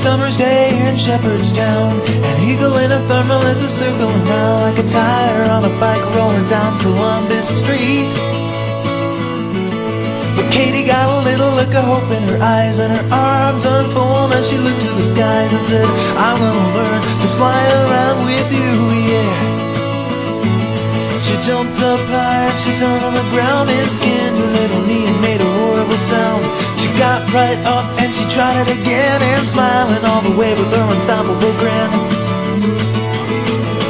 Summer's day in Shepherdstown, an eagle in a thermal is a circling round like a tire on a bike rolling down Columbus Street. But Katie got a little look of hope in her eyes, and her arms unfold and she looked to the skies and said, I'm gonna learn to fly around with you, yeah. She jumped up high and she fell on the ground and skinned her little knee and made a horrible sound. She got right up and she tried it again, and smiling all the way with her unstoppable grin.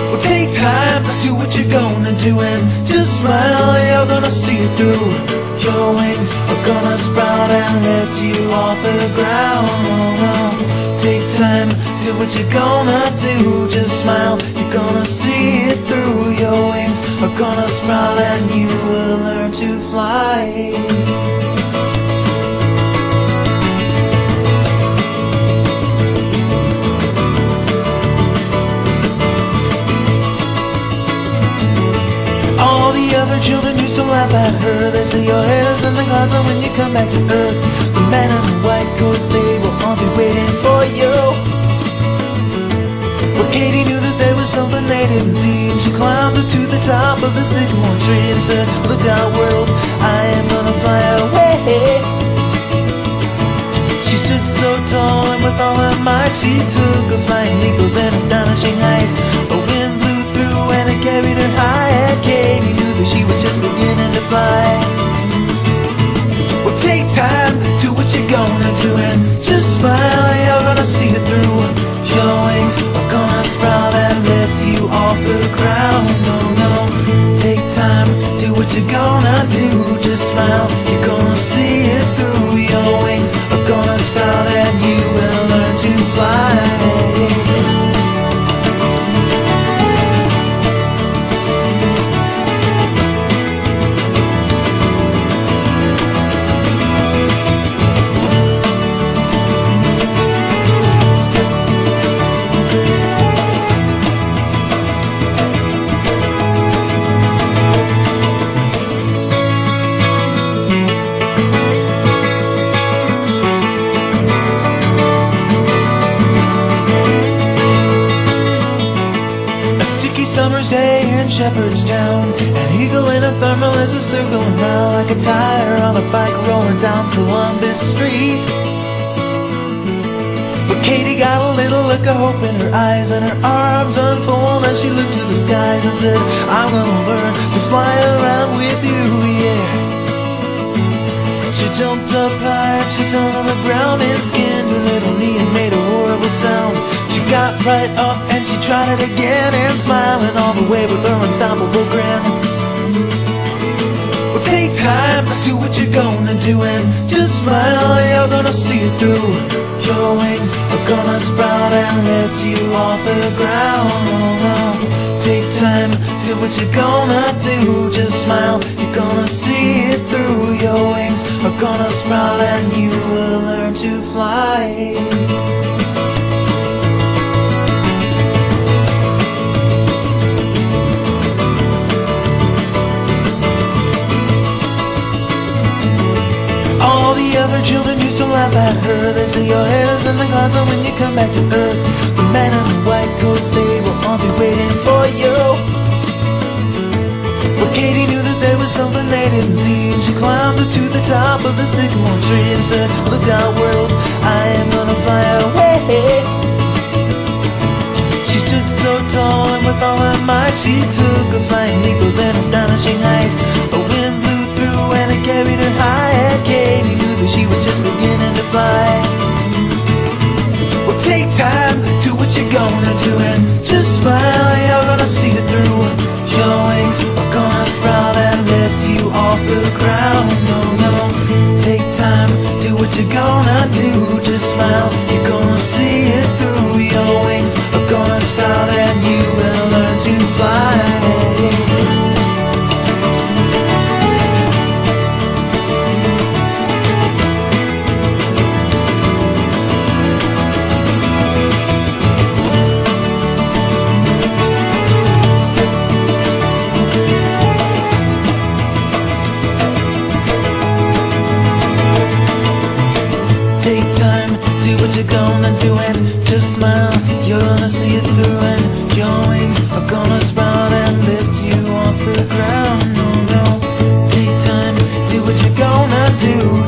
Well, take time, do what you're gonna do, and just smile, you're gonna see it through. Your wings are gonna sprout and lift you off the ground. Oh no, take time, do what you're gonna do, just smile, you're gonna see it through. Your wings are gonna sprout and you will learn to fly. All the other children used to laugh at her. They say your head is in the clouds, and when you come back to earth, the men in the white coats, they will all be waiting for you. But Katie knew that there was something they didn't see, and she climbed up to the top of the sycamore tree and said, look out world, I am gonna fly away. She stood so tall and with all her might she took a flying leap of an astonishing height. A wind blew through and it carried her high, and Katie knew that she was just beginning to fly. Well, take time, do what you're gonna do, and just smile, you're gonna see it through. Your wings are gonna sprout and lift you off the ground. No, no, take time, do what you're gonna do, just smile, you're gonna see it through. Your wings are gonna sprout and you will learn to fly. Summer's day in Shepherdstown, an eagle in a thermal is a circling round like a tire on a bike rolling down Columbus Street. But Katie got a little look of hope in her eyes, and her arms unfold and she looked to the skies and said, I'm gonna learn to fly around with you, yeah. She jumped up high and she fell on the ground and skinned her little knee and made a horrible sound. She got right up and she tried it again, and smiling all the way with her unstoppable grin. Well, take time, do what you're gonna do, and just smile, you're gonna see it through. Your wings are gonna sprout and lift you off the ground. Oh no, take time, do what you're gonna do, just smile, you're gonna see it through. Your wings are gonna sprout and you will learn to fly. All the other children used to laugh at her. They say your head is in the clouds, and when you come back to earth, the men in the white coats, they will all be waiting for you. But Katie knew that there was something they didn't see, and she climbed up to the top of the sycamore tree and said, look out world, I am gonna fly away. She stood so tall and with all her might she took a flying leap of an astonishing height. A wind blew through and it carried her high, and Katie knew that she was just beginning to fly. Well, take time, do what you're gonna do, and just smile, you're gonna see it through. Your wings are gonna sprout and lift you off the ground. No, no, take time, do what you're gonna do, just smile, you're gonna see it through. Your wings are gonna sprout and you will learn to fly. what you're gonna do and just smile. You're gonna see it through and your wings are gonna sprout and lift you off the ground. No, no, take time, do what you're gonna do.